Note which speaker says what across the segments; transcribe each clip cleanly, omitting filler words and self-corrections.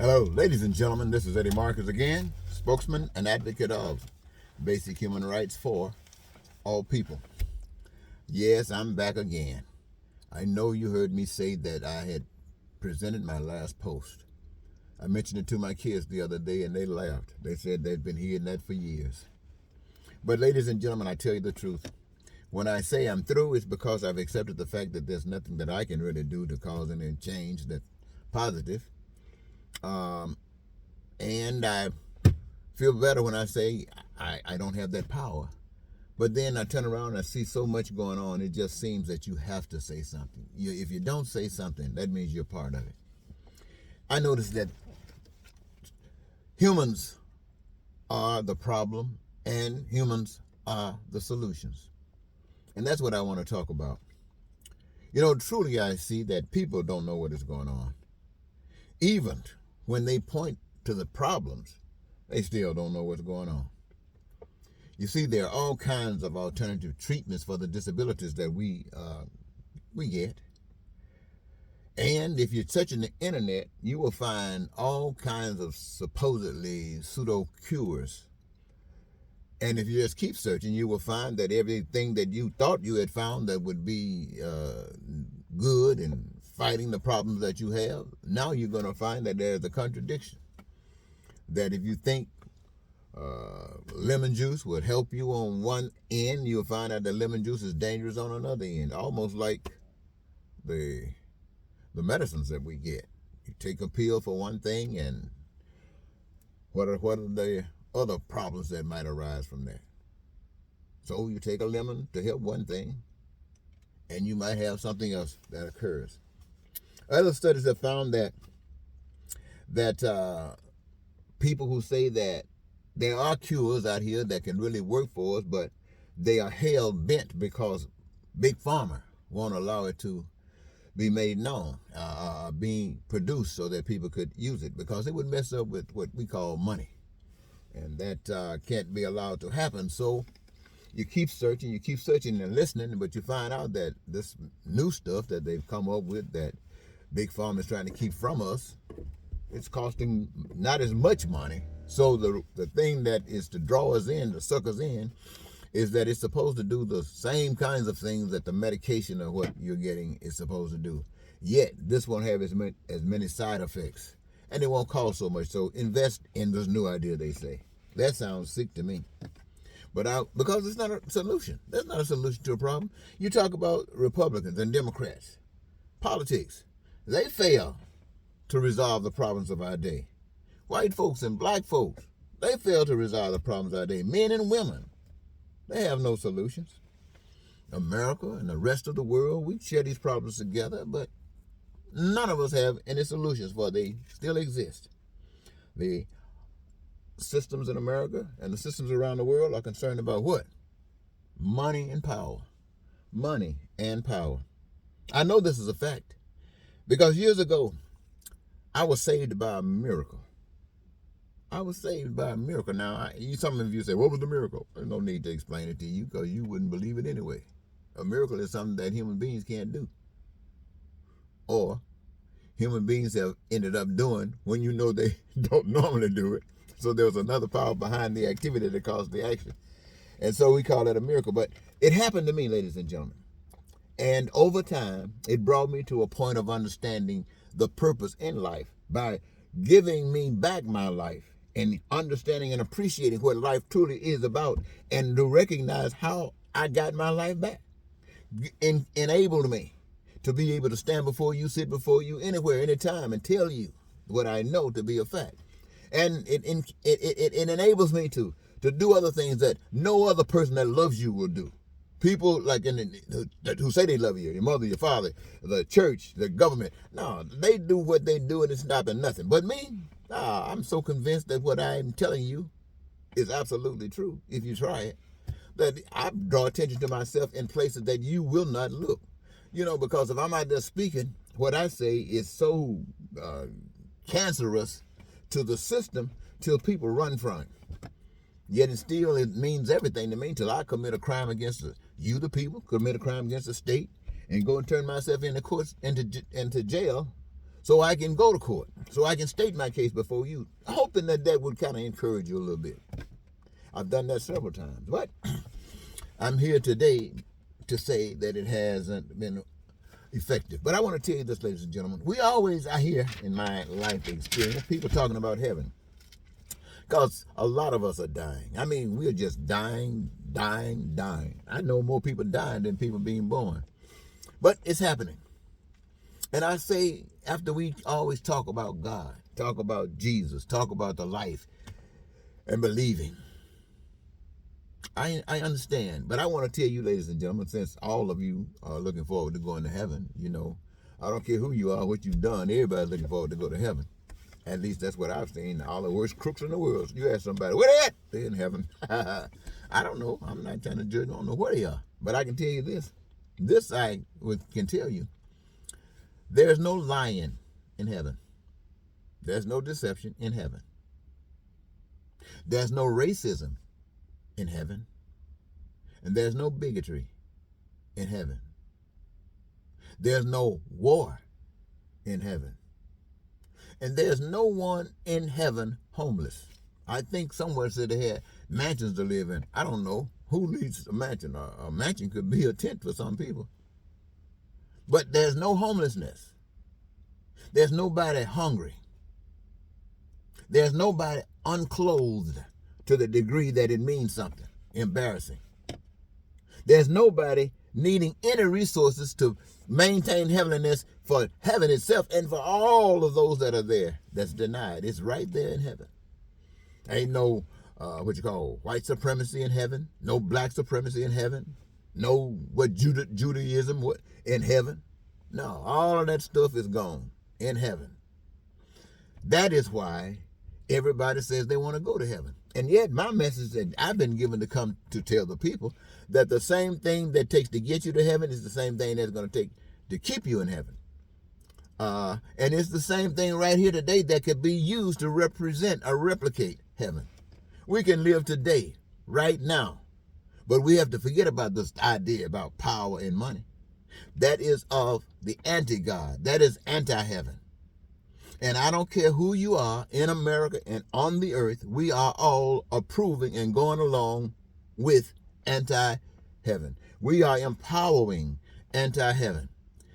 Speaker 1: Hello, ladies and gentlemen. This is Eddie Marcus again, spokesman and advocate of basic human rights for all people. Yes, I'm back again. I know you heard me say that I had presented my last post. I mentioned it to my kids the other day and they laughed. They said they'd been hearing that for years. But ladies and gentlemen, I tell you the truth. When I say I'm through, it's because I've accepted the fact that there's nothing that I can really do to cause any change that's positive. And I feel better when I say I don't have that power. But then I turn around and I see so much going on, it just seems that you have to say something. If you don't say something, that means you're part of it. I noticed that humans are the problem and humans are the solutions. And that's what I want to talk about. Truly I see that people don't know what is going on. Even when they point to the problems, they still don't know what's going on. You see, there are all kinds of alternative treatments for the disabilities that we get. And if you're searching the internet, you will find all kinds of supposedly pseudo cures. And if you just keep searching, you will find that everything that you thought you had found that would be good and fighting the problems that you have, now you're going to find that there's a contradiction. That if you think lemon juice would help you on one end, you'll find out that lemon juice is dangerous on another end, almost like the medicines that we get. You take a pill for one thing, and what are the other problems that might arise from that? So you take a lemon to help one thing, and you might have something else that occurs. Other studies have found that people who say that there are cures out here that can really work for us, but they are hell bent because Big Pharma won't allow it to be made known, being produced so that people could use it, because it would mess up with what we call money. And that can't be allowed to happen. So you keep searching and listening, but you find out that this new stuff that they've come up with that Big Pharma is trying to keep from us, it's costing not as much money. So the thing that is to draw us in, to suck us in, is that it's supposed to do the same kinds of things that the medication or what you're getting is supposed to do. Yet, this won't have as many side effects. And it won't cost so much. So invest in this new idea, they say. That sounds sick to me. But because it's not a solution. That's not a solution to a problem. You talk about Republicans and Democrats. Politics. They fail to resolve the problems of our day. White folks and black folks, they fail to resolve the problems of our day. Men and women, they have no solutions. America and the rest of the world, we share these problems together, but none of us have any solutions, for they still exist. The systems in America and the systems around the world are concerned about what? Money and power. Money and power. I know this is a fact because years ago, I was saved by a miracle. I was saved by a miracle. Now, some of you say, what was the miracle? There's no need to explain it to you because you wouldn't believe it anyway. A miracle is something that human beings can't do. Or human beings have ended up doing when you know they don't normally do it. So there was another power behind the activity that caused the action. And so we call it a miracle. But it happened to me, ladies and gentlemen. And over time, it brought me to a point of understanding the purpose in life by giving me back my life and understanding and appreciating what life truly is about, and to recognize how I got my life back. Enabled me to be able to stand before you, sit before you, anywhere, anytime, and tell you what I know to be a fact. And it enables me to do other things that no other person that loves you will do. People like who say they love you, your mother, your father, the church, the government, no, they do what they do and it's stopping nothing. But me, I'm so convinced that what I'm telling you is absolutely true if you try it, that I draw attention to myself in places that you will not look. Because if I'm out there speaking, what I say is so cancerous to the system till people run from it. Yet it means everything to me till I commit a crime against you, the people, commit a crime against the state, and go and turn myself into courts, into jail, so I can go to court, so I can state my case before you, hoping that that would kind of encourage you a little bit. I've done that several times, but I'm here today to say that it hasn't been effective. But I want to tell you this, ladies and gentlemen. I hear in my life experience, people talking about heaven. Because a lot of us are dying. I mean, we're just dying. I know more people dying than people being born. But it's happening. And I say, after we always talk about God, talk about Jesus, talk about the life and believing, I understand. But I want to tell you, ladies and gentlemen, since all of you are looking forward to going to heaven, I don't care who you are, what you've done, everybody's looking forward to go to heaven. At least that's what I've seen. All the worst crooks in the world. You ask somebody, where they at? They're in heaven. I don't know. I'm not trying to judge. I don't know where they are. But I can tell you this. This I can tell you. There's no lying in heaven. There's no deception in heaven. There's no racism in heaven. And there's no bigotry in heaven. There's no war in heaven. And there's no one in heaven homeless. I think somewhere said they had mansions to live in. I don't know who needs a mansion. A mansion could be a tent for some people. But there's no homelessness. There's nobody hungry. There's nobody unclothed to the degree that it means something embarrassing. There's nobody needing any resources to maintain heavenliness for heaven itself and for all of those that are there that's denied. It's right there in heaven. Ain't no white supremacy in heaven, no black supremacy in heaven, no Judaism in heaven. No, all of that stuff is gone in heaven. That is why everybody says they want to go to heaven. And yet my message that I've been given to come to tell the people that the same thing that takes to get you to heaven is the same thing that's going to take to keep you in heaven. And it's the same thing right here today that could be used to represent or replicate heaven. We can live today, right now, but we have to forget about this idea about power and money. That is of the anti-God. That is anti-heaven. And I don't care who you are in America and on the earth, we are all approving and going along with anti-heaven. We are empowering anti-heaven.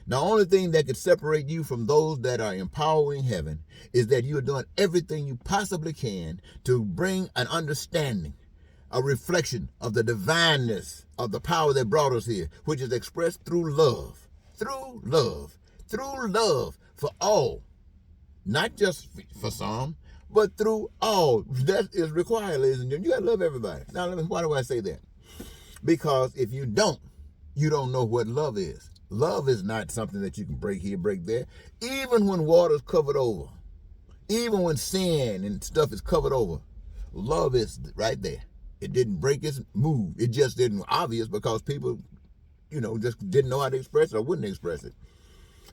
Speaker 1: The only thing that could separate you from those that are empowering heaven is that you are doing everything you possibly can to bring an understanding, a reflection of the divineness of the power that brought us here, which is expressed through love for all. Not just for some, but through all. That is required, ladies and gentlemen. You gotta love everybody. Now, why do I say that? Because if you don't know what love is. Love is not something that you can break here, break there. Even when water's covered over, even when sin and stuff is covered over, love is right there. It didn't break its move. It just didn't obvious because people, just didn't know how to express it or wouldn't express it.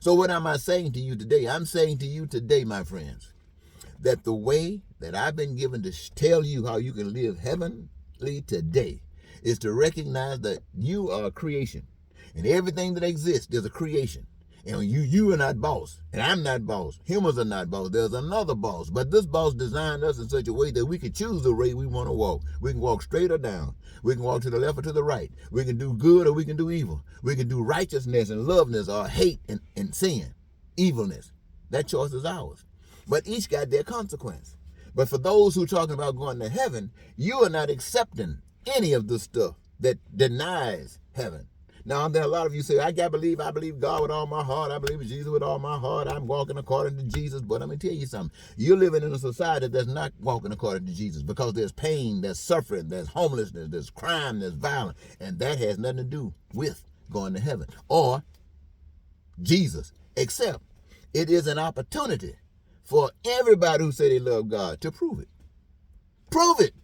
Speaker 1: So what am I saying to you today? I'm saying to you today, my friends, that the way that I've been given to tell you how you can live heavenly today is to recognize that you are a creation. And everything that exists is a creation. And you are not boss. And I'm not boss. Humans are not boss. There's another boss. But this boss designed us in such a way that we can choose the way we want to walk. We can walk straight or down. We can walk to the left or to the right. We can do good or we can do evil. We can do righteousness and loveness or hate and sin, evilness. That choice is ours. But each got their consequence. But for those who are talking about going to heaven, you are not accepting any of the stuff that denies heaven. Now, there are a lot of you say, I believe God with all my heart. I believe in Jesus with all my heart. I'm walking according to Jesus. But let me tell you something. You're living in a society that's not walking according to Jesus because there's pain, there's suffering, there's homelessness, there's crime, there's violence. And that has nothing to do with going to heaven or Jesus, except it is an opportunity for everybody who say they love God to prove it. Prove it.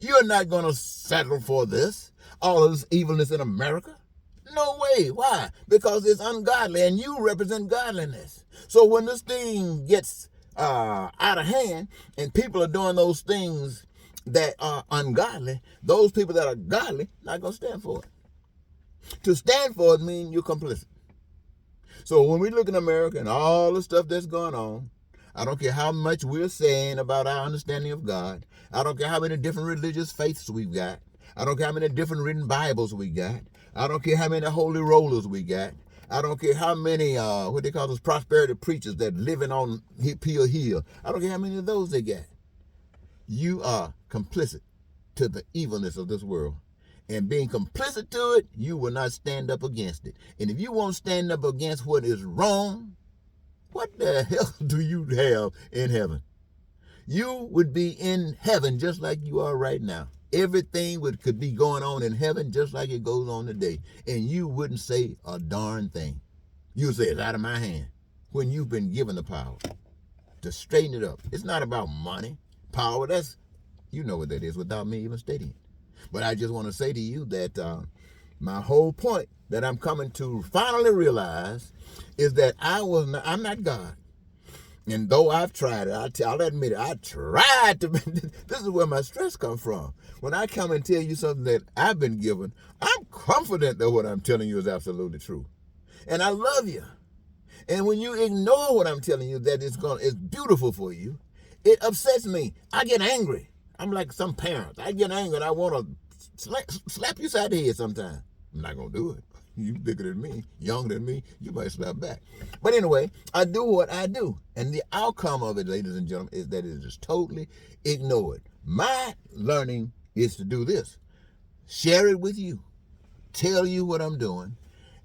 Speaker 1: You're not going to settle for this, all of this evilness in America. No way. Why? Because it's ungodly and you represent godliness. So when this thing gets out of hand and people are doing those things that are ungodly, those people that are godly not going to stand for it. To stand for it means you're complicit. So when we look in America and all the stuff that's going on, I don't care how much we're saying about our understanding of God. I don't care how many different religious faiths we've got. I don't care how many different written Bibles we got. I don't care how many holy rollers we got. I don't care how many, what they call those prosperity preachers that living on Hill Hill. I don't care how many of those they got. You are complicit to the evilness of this world. And being complicit to it, you will not stand up against it. And if you won't stand up against what is wrong, what the hell do you have in heaven? You would be in heaven just like you are right now. Everything could be going on in heaven just like it goes on today. And you wouldn't say a darn thing. You would say, it's out of my hand. When you've been given the power to straighten it up. It's not about money. Power, you know what that is without me even stating it. But I just want to say to you that my whole point that I'm coming to finally realize is that I'm not God. And though I've tried it, I'll admit it, I tried to, this is where my stress comes from. When I come and tell you something that I've been given, I'm confident that what I'm telling you is absolutely true. And I love you. And when you ignore what I'm telling you that it's beautiful for you, it upsets me. I get angry. I'm like some parents. I get angry and I want to slap you side the head sometimes. I'm not going to do it. You bigger than me, younger than me, you might slap back. But anyway, I do what I do. And the outcome of it, ladies and gentlemen, is that it is totally ignored. My learning is to do this. Share it with you. Tell you what I'm doing.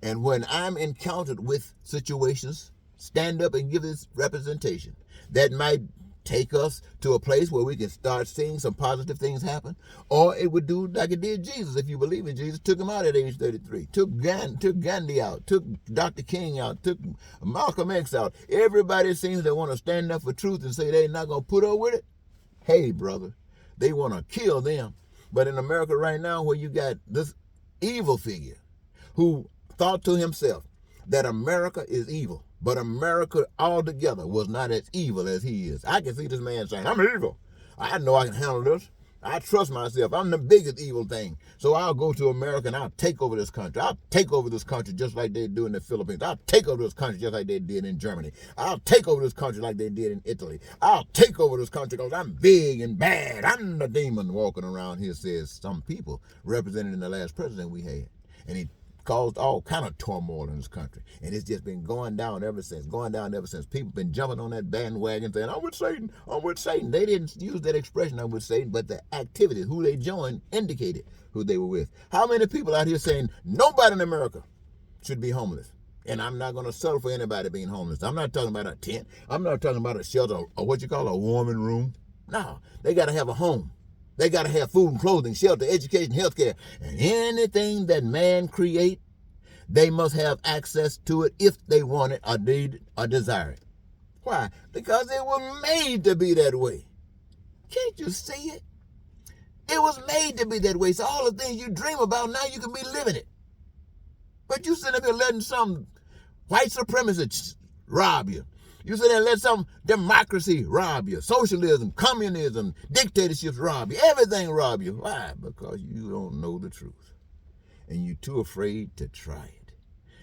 Speaker 1: And when I'm encountered with situations, stand up and give this representation. That might take us to a place where we can start seeing some positive things happen. Or it would do like it did Jesus. If you believe in Jesus, took him out at age 33. Took Gandhi out. Took Dr. King out. Took Malcolm X out. Everybody seems to want to stand up for truth and say they're not going to put up with it. Hey, brother, they want to kill them. But in America right now, where you got this evil figure who thought to himself that America is evil, but America altogether was not as evil as he is. I can see this man saying, I'm evil. I know I can handle this. I trust myself. I'm the biggest evil thing. So I'll go to America and I'll take over this country. I'll take over this country just like they do in the Philippines. I'll take over this country just like they did in Germany. I'll take over this country like they did in Italy. I'll take over this country because I'm big and bad. I'm the demon walking around here, says some people represented in the last president we had. And he caused all kind of turmoil in this country. And it's just been going down ever since. People been jumping on that bandwagon saying, I'm with Satan, I'm with Satan. They didn't use that expression, I'm with Satan, but the activities, who they joined, indicated who they were with. How many people out here saying, nobody in America should be homeless? And I'm not going to settle for anybody being homeless. I'm not talking about a tent. I'm not talking about a shelter or what you call a warming room. No, they got to have a home. They got to have food and clothing, shelter, education, health care. And anything that man create, they must have access to it if they want it or need it or desire it. Why? Because it was made to be that way. Can't you see it? It was made to be that way. So all the things you dream about, now you can be living it. But you sit up here letting some white supremacists rob you. You sit there and let some democracy rob you. Socialism, communism, dictatorships rob you. Everything rob you. Why? Because you don't know the truth. And you're too afraid to try it.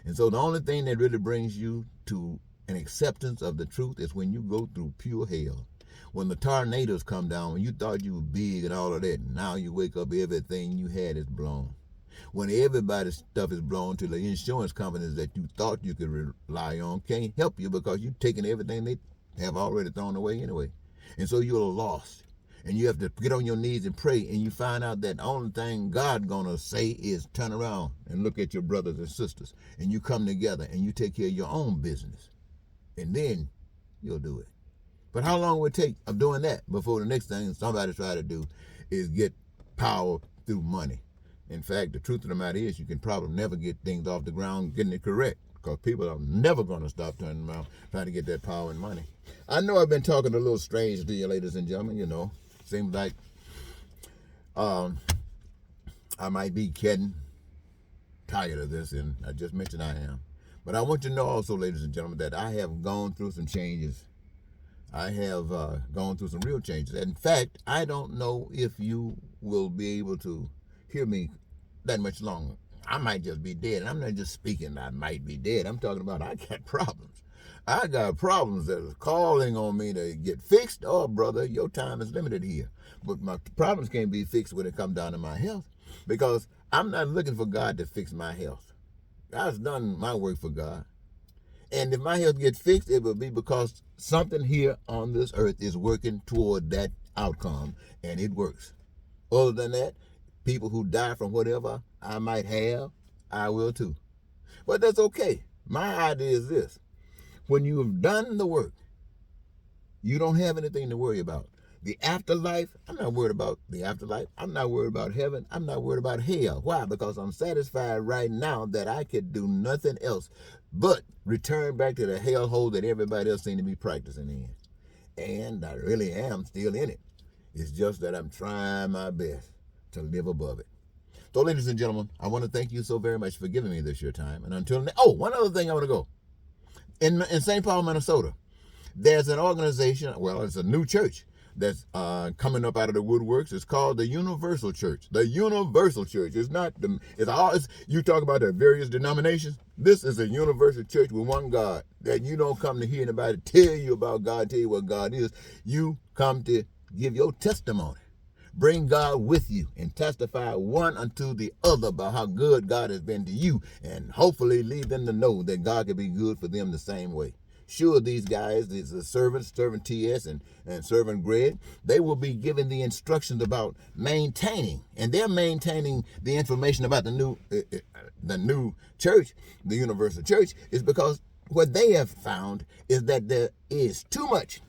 Speaker 1: And so the only thing that really brings you to an acceptance of the truth is when you go through pure hell. When the tornadoes come down, when you thought you were big and all of that, now you wake up, everything you had is blown. When everybody's stuff is blown to the insurance companies that you thought you could rely on can't help you because you've taken everything they have already thrown away anyway. And so you're lost. And you have to get on your knees and pray, and you find out that the only thing God gonna say is turn around and look at your brothers and sisters, and you come together and you take care of your own business. And then you'll do it. But how long will it take of doing that before the next thing somebody try to do is get power through money? In fact, the truth of the matter is you can probably never get things off the ground getting it correct because people are never going to stop turning around trying to get that power and money. I know I've been talking a little strange to you, ladies and gentlemen. You know, seems like I might be getting tired of this, and I just mentioned I am. But I want you to know also, ladies and gentlemen, that I have gone through some changes. I have gone through some real changes. In fact, I don't know if you will be able to hear me that much longer. I might just be dead. And I'm not just speaking I might be dead. I'm talking about I got problems. I got problems that are calling on me to get fixed. Oh, brother, your time is limited here. But my problems can't be fixed when it comes down to my health, because I'm not looking for God to fix my health. I've done my work for God. And if my health gets fixed, it will be because something here on this earth is working toward that outcome, and it works. Other than that, people who die from whatever I might have, I will too. But that's okay. My idea is this: when you have done the work, you don't have anything to worry about. The afterlife, I'm not worried about the afterlife. I'm not worried about heaven. I'm not worried about hell. Why? Because I'm satisfied right now that I could do nothing else but return back to the hellhole that everybody else seems to be practicing in. And I really am still in it. It's just that I'm trying my best to live above it. So, ladies and gentlemen, I want to thank you so very much for giving me this your time. And until now, one other thing I want to go. In St. Paul, Minnesota, there's an organization, well, it's a new church that's coming up out of the woodworks. It's called the Universal Church. The Universal Church. It's not you talk about the various denominations. This is a universal church with one God, that you don't come to hear anybody tell you about God, tell you what God is. You come to give your testimony. Bring God with you and testify one unto the other about how good God has been to you, and hopefully lead them to know that God can be good for them the same way. Sure, these guys, these servants, Servant T.S. and Servant Greg, they will be given the instructions about maintaining, and they're maintaining the information about the new church, the Universal Church, is because what they have found is that there is too much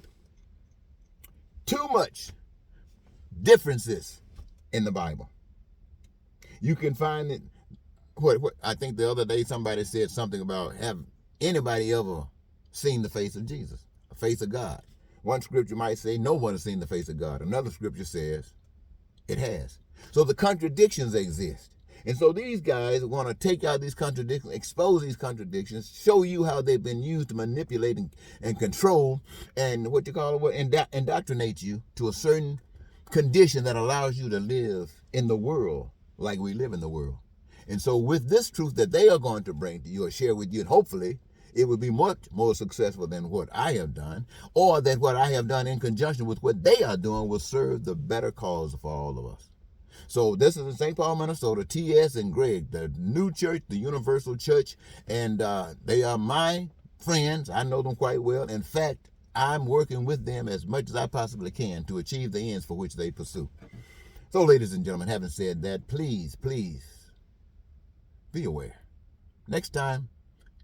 Speaker 1: differences in the Bible. You can find it. What I think the other day somebody said something about, have anybody ever seen the face of Jesus, the face of God? One scripture might say no one has seen the face of God. Another scripture says it has. So the contradictions exist. And so these guys want to take out these contradictions, expose these contradictions, show you how they've been used to manipulate and control and indoctrinate you to a certain condition that allows you to live in the world like we live in the world. And so with this truth that they are going to bring to you or share with you, and hopefully it will be much more successful than what I have done, or that what I have done in conjunction with what they are doing will serve the better cause for all of us. So this is in St. Paul, Minnesota, T.S. and Greg, the new church, the Universal Church, and they are my friends. I know them quite well. In fact, I'm working with them as much as I possibly can to achieve the ends for which they pursue. So, ladies and gentlemen, having said that, please be aware. Next time,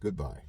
Speaker 1: goodbye.